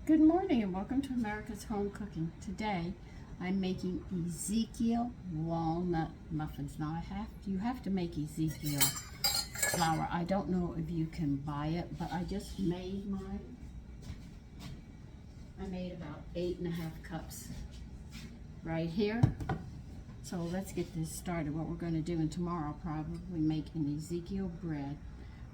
Good morning and welcome to America's Home Cooking. Today I'm making Ezekiel walnut muffins. Now you have to make Ezekiel flour. I don't know if you can buy it, but I just made mine. I made about 8.5 cups right here. So let's get this started. What we're going to do, and tomorrow I'll probably make an Ezekiel bread,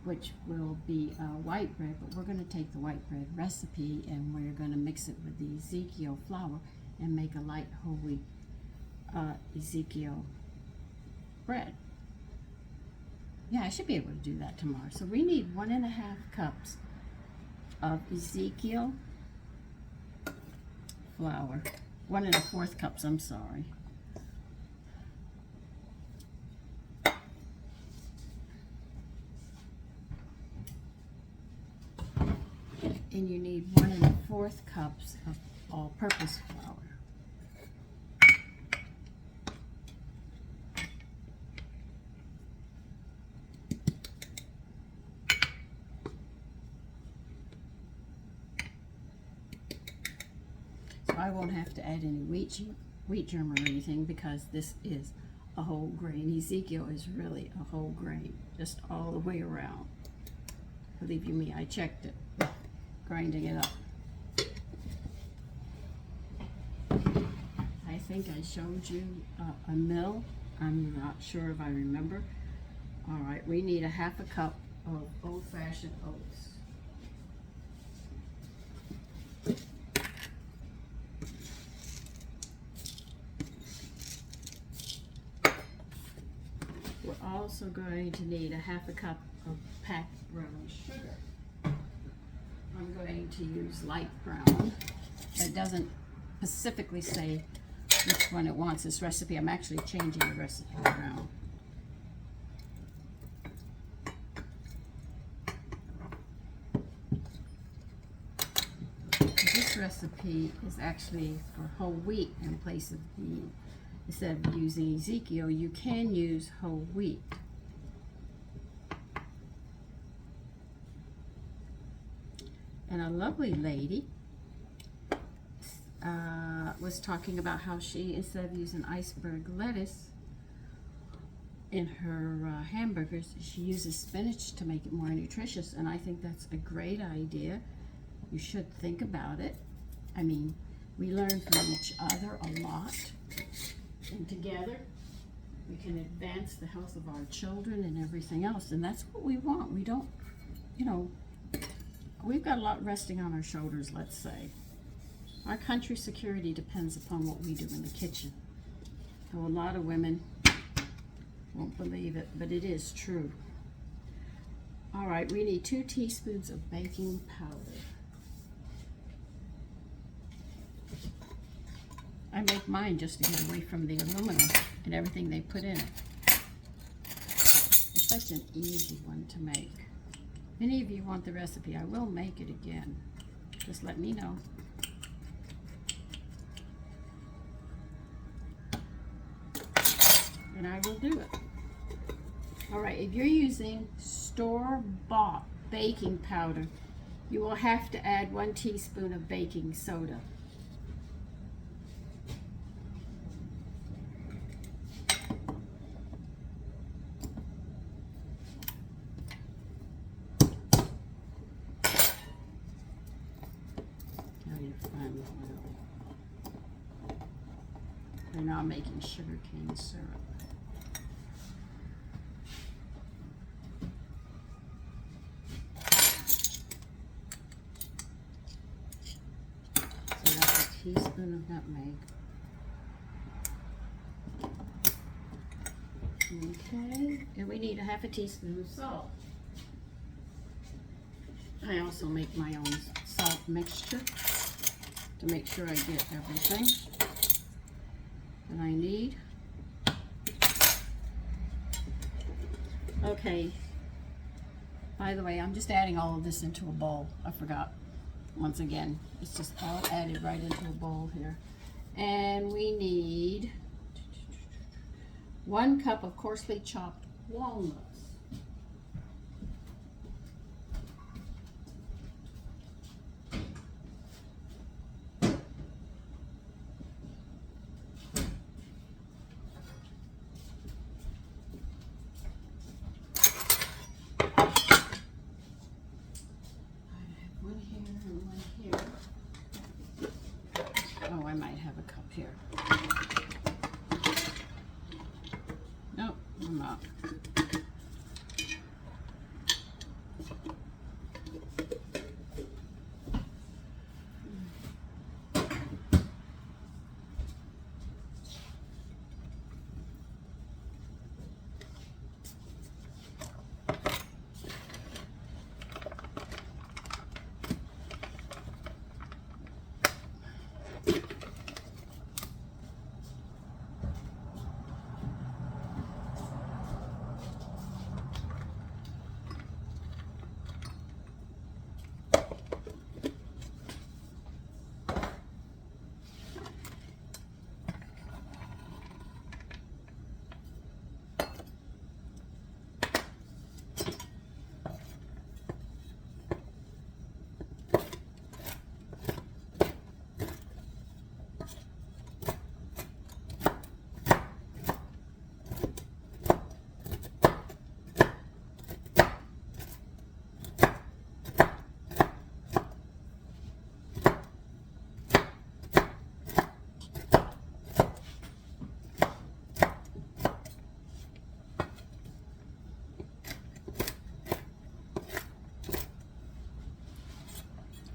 which will be white bread, but we're going to take the white bread recipe and we're going to mix it with the Ezekiel flour and make a light whole wheat Ezekiel bread. Yeah, I should be able to do that tomorrow. So we need 1.5 cups of Ezekiel flour. 1.25 cups, I'm sorry. And you need 1.25 cups of all-purpose flour. So I won't have to add any wheat germ or anything because this is a whole grain. Ezekiel is really a whole grain, just all the way around. Believe you me, I checked it. Grinding it up. I think I showed you a mill. I'm not sure if I remember. All right, we need 1/2 cup of old-fashioned oats. We're also going to need 1/2 cup of packed brown sugar. I'm going to use light brown. It doesn't specifically say which one it wants this recipe. I'm actually changing the recipe around. This recipe is actually for whole wheat in place of instead of using Ezekiel, you can use whole wheat. And a lovely lady was talking about how she, instead of using iceberg lettuce in her hamburgers, she uses spinach to make it more nutritious. And I think that's a great idea. You should think about it. I mean, we learn from each other a lot. And together, we can advance the health of our children and everything else. And that's what we want. We don't, we've got a lot resting on our shoulders, let's say. Our country's security depends upon what we do in the kitchen. Though a lot of women won't believe it, but it is true. All right, we need 2 teaspoons of baking powder. I make mine just to get away from the aluminum and everything they put in it. It's such an easy one to make. If any of you want the recipe, I will make it again. Just let me know. And I will do it. All right, if you're using store-bought baking powder, you will have to add 1 teaspoon of baking soda. They're now making sugar cane syrup. So that's a teaspoon of nutmeg. Okay, and we need 1/2 teaspoon of salt. I also make my own salt mixture to make sure I get everything that I need. Okay, by the way, I'm just adding all of this into a bowl. I forgot, once again, it's just all added right into a bowl here. And we need 1 cup of coarsely chopped walnuts. might have a cup here. Nope, I'm not.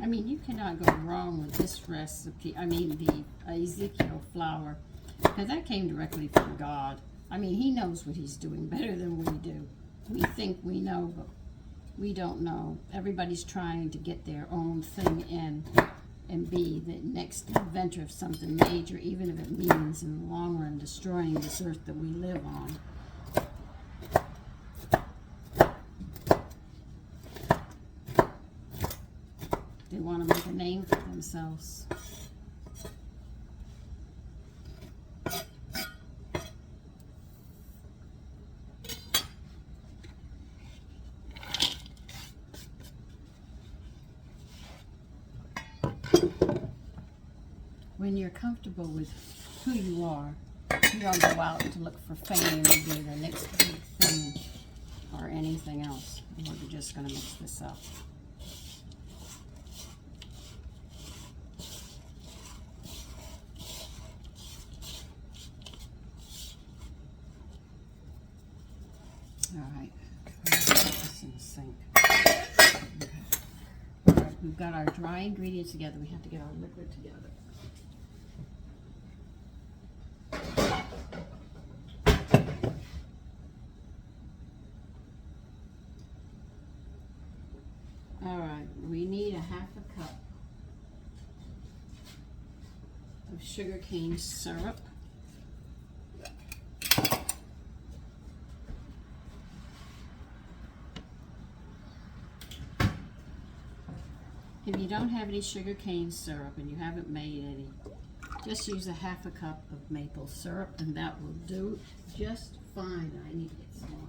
I mean, you cannot go wrong with this recipe. I mean, the Ezekiel flour, because that came directly from God. I mean, he knows what he's doing better than we do. We think we know, but we don't know. Everybody's trying to get their own thing in and be the next inventor of something major, even if it means in the long run destroying this earth that we live on. They want to make a name for themselves. When you're comfortable with who you are, you don't go out to look for fame or be the next big thing or anything else. We're just going to mix this up. All right, put this in the sink. Okay. All right, we've got our dry ingredients together. We have to get our liquid together. All right, we need a half a cup of sugar cane syrup. If you don't have any sugar cane syrup and you haven't made any, just use a half a cup of maple syrup and that will do just fine. I need to get some more.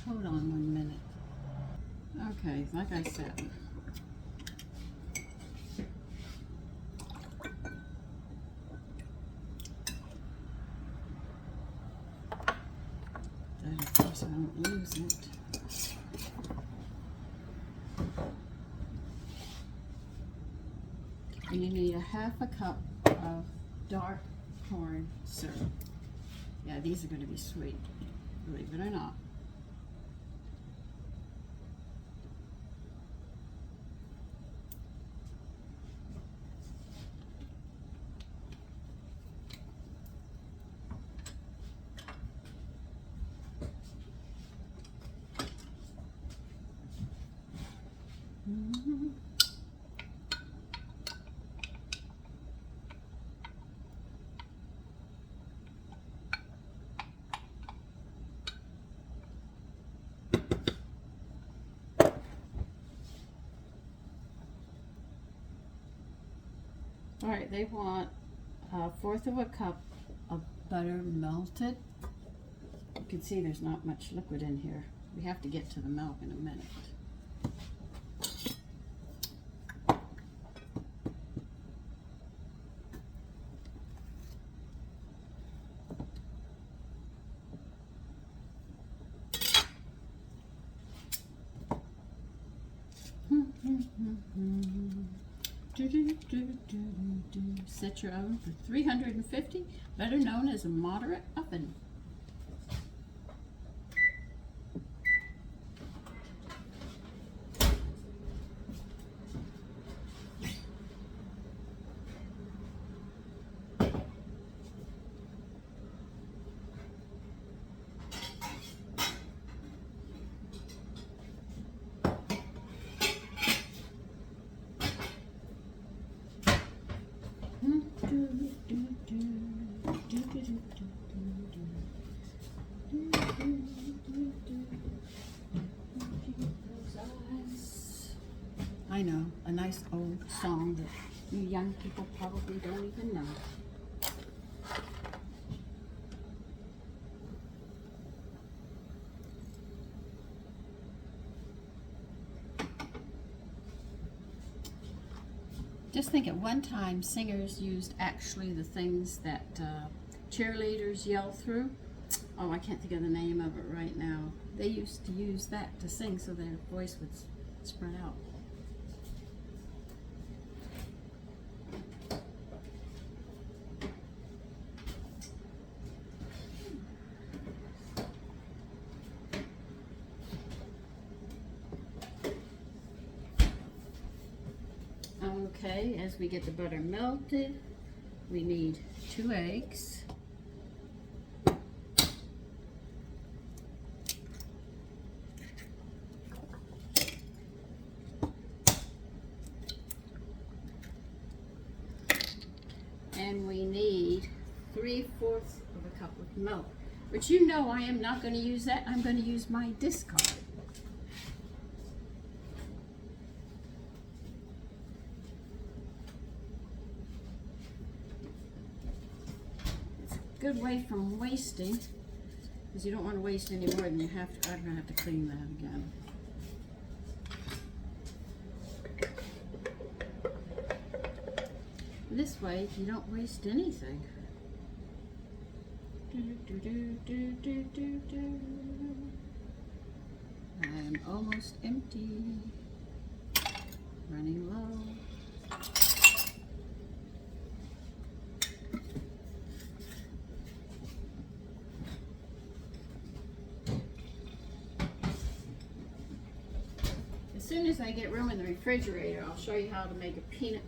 Hold on 1 minute. Okay, like I said, that of course I don't lose it. And you need a half a cup of dark corn syrup. Yeah, these are going to be sweet, believe it or not. All right, they want a fourth of a cup of butter melted. You can see there's not much liquid in here. We have to get to the milk in a minute. Set your oven for 350, better known as a moderate oven. I know, a nice old song that you young people probably don't even know. Just think at one time singers used actually the things that cheerleaders yell through. Oh, I can't think of the name of it right now. They used to use that to sing so their voice would spread out. Okay, as we get the butter melted, we need 2 eggs. And we need 3/4 of a cup of milk. But you know I am not going to use that. I'm going to use my discard. Good way from wasting, because you don't want to waste any more than you have to. I'm going to have to clean that again. This way you don't waste anything. I'm almost empty. Running low. As soon as I get room in the refrigerator, I'll show you how to make a peanut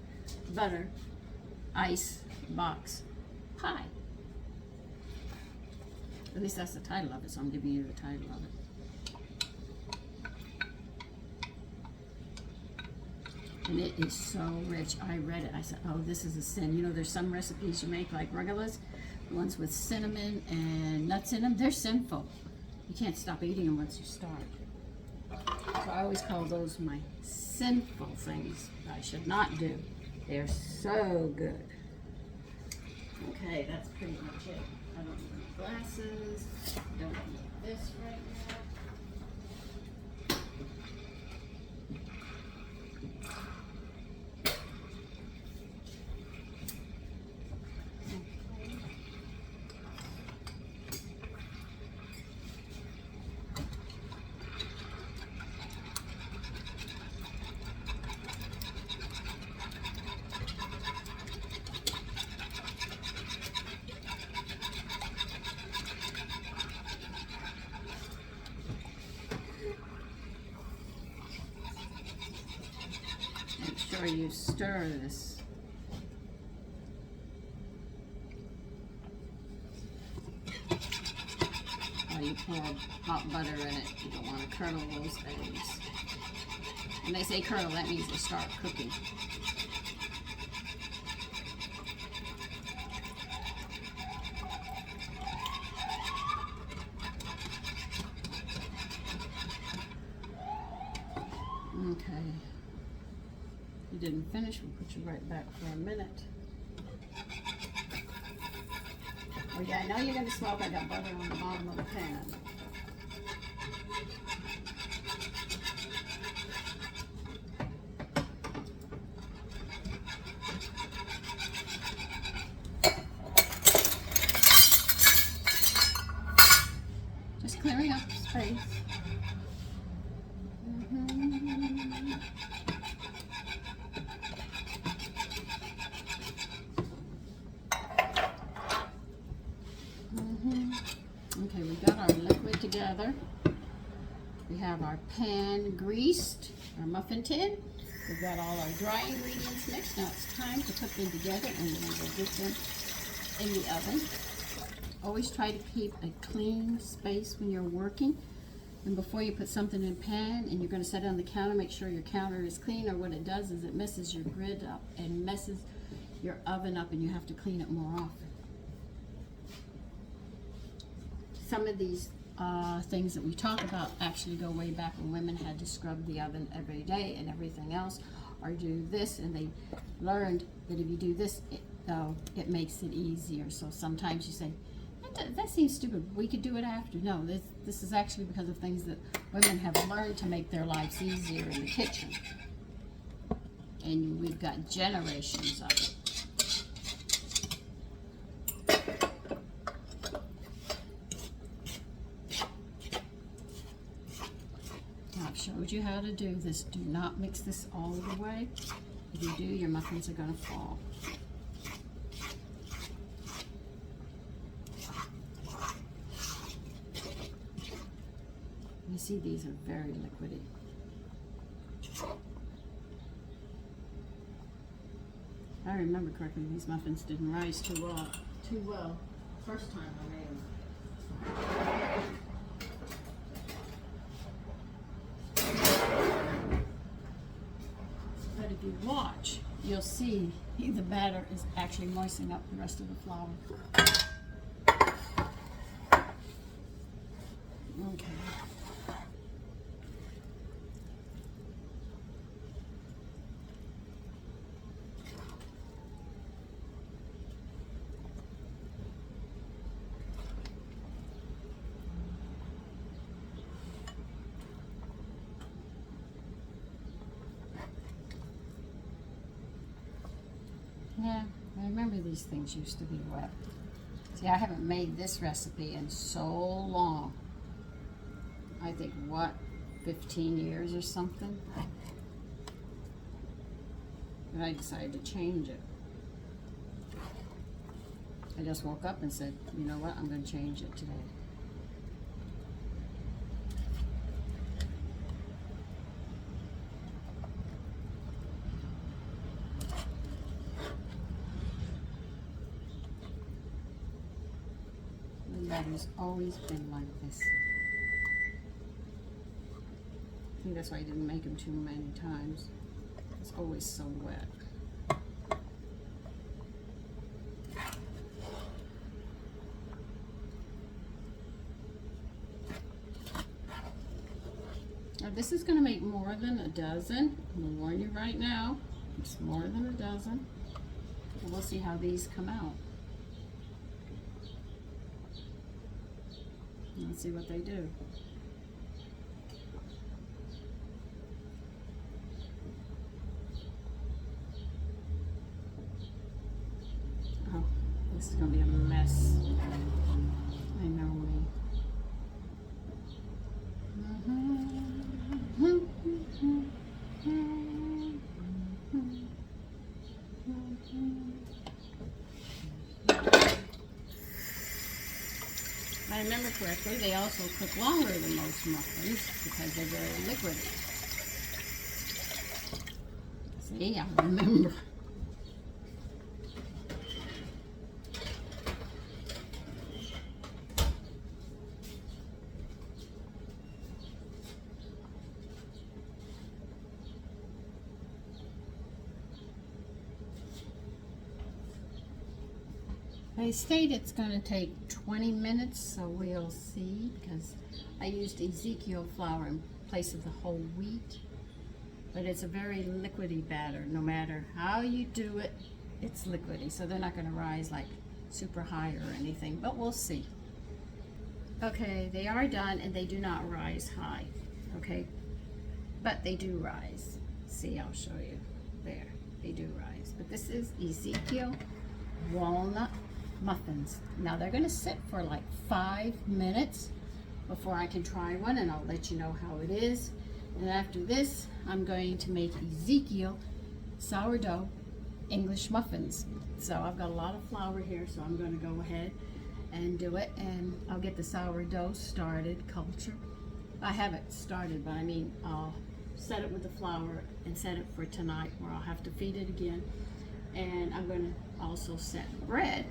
butter ice box pie. At least that's the title of it, so I'm giving you the title of it. And it is so rich. I read it. I said, oh, this is a sin. You know, there's some recipes you make like rugellas, the ones with cinnamon and nuts in them. They're sinful. You can't stop eating them once you start. So I always call those my sinful things that I should not do. They're so good. Okay, that's pretty much it. I don't need any glasses. I don't need this right now. Make sure you stir this. While you pour hot butter in it, you don't want to curdle those eggs. When they say curdle, that means they start cooking. Okay. You didn't finish, we'll put you right back for a minute. Oh yeah, I know you're going to smoke. I got butter on the bottom of the pan. Just clearing up space. Okay, we got our liquid together. We have our pan greased, our muffin tin. We've got all our dry ingredients mixed. Now it's time to put them together and then we'll get them in the oven. Always try to keep a clean space when you're working. And before you put something in a pan and you're going to set it on the counter, make sure your counter is clean, or what it does is it messes your grid up and messes your oven up, and you have to clean it more often. Some of these things that we talk about actually go way back when women had to scrub the oven every day and everything else, or do this, and they learned that if you do this, it makes it easier. So sometimes you say, that seems stupid, we could do it after. No, this is actually because of things that women have learned to make their lives easier in the kitchen. And we've got generations of it. I've showed you how to do this. Do not mix this all the way. If you do, your muffins are going to fall. You see, these are very liquidy. I remember correctly, these muffins didn't rise too well first time I made them. But if you watch, you'll see the batter is actually moistening up the rest of the flour. Okay. Yeah, I remember these things used to be wet. See, I haven't made this recipe in so long. I think, what, 15 years or something? But I decided to change it. I just woke up and said, you know what, I'm going to change it today. That has always been like this. I think that's why I didn't make them too many times. It's always so wet. Now this is going to make more than a dozen. I'm going to warn you right now. It's more than a dozen. And we'll see how these come out. Let's see what they do. Oh, this is going to be a mess. I know me. If I remember correctly, they also cook longer than most muffins because they're very liquidy. See, I remember. They state it's going to take 20 minutes, so we'll see, because I used Ezekiel flour in place of the whole wheat. But it's a very liquidy batter. No matter how you do it, it's liquidy, so they're not going to rise like super high or anything, but we'll see. Okay, they are done and they do not rise high, okay? But they do rise. See, I'll show you. There, they do rise. But this is Ezekiel Walnut Muffins. Now they're gonna sit for like 5 minutes before I can try one, and I'll let you know how it is. And after this, I'm going to make Ezekiel sourdough English muffins. So I've got a lot of flour here, so I'm going to go ahead and do it, and I'll get the sourdough started, culture. I have it started, but I mean, I'll set it with the flour and set it for tonight, where I'll have to feed it again. And I'm going to also set bread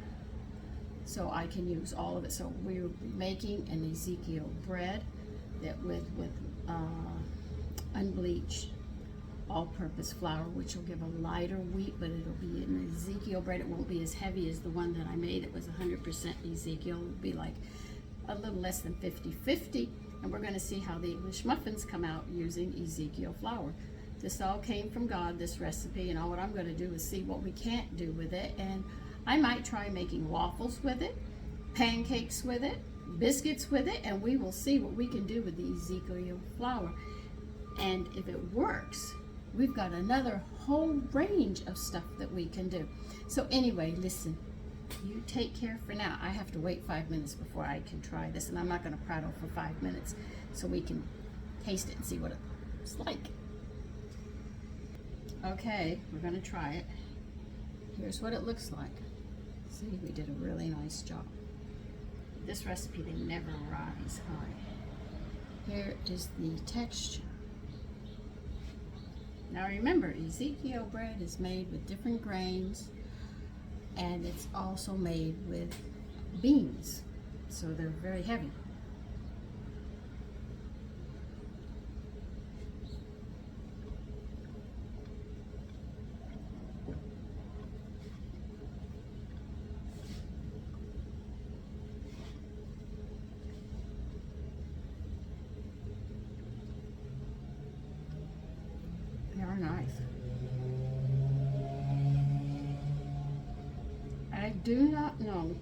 so I can use all of it. So we're making an Ezekiel bread that with unbleached all-purpose flour, which will give a lighter wheat, but it'll be an Ezekiel bread. It won't be as heavy as the one that I made. It was 100% Ezekiel. It'll be like a little less than 50-50, and we're going to see how the English muffins come out using Ezekiel flour. This all came from God, this recipe, and all what I'm going to do is see what we can't do with it, and I might try making waffles with it, pancakes with it, biscuits with it, and we will see what we can do with the Ezekiel flour. And if it works, we've got another whole range of stuff that we can do. So anyway, listen, you take care for now. I have to wait 5 minutes before I can try this, and I'm not going to prattle for 5 minutes, so we can taste it and see what it's like. Okay, we're going to try it. Here's what it looks like. See, we did a really nice job. This recipe, they never rise high. Here is the texture. Now remember, Ezekiel bread is made with different grains, and it's also made with beans, so they're very heavy. They're nice. I do not know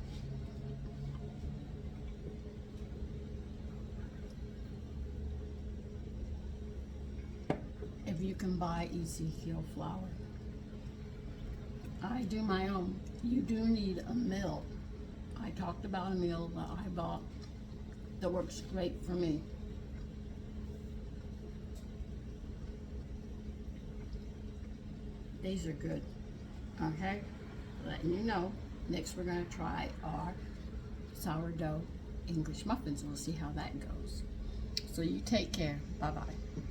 if you can buy Ezekiel flour. I do my own. You do need a mill. I talked about a mill that I bought that works great for me. These are good. Okay, letting you know. Next we're going to try our sourdough English muffins. We'll see how that goes. So you take care. Bye-bye.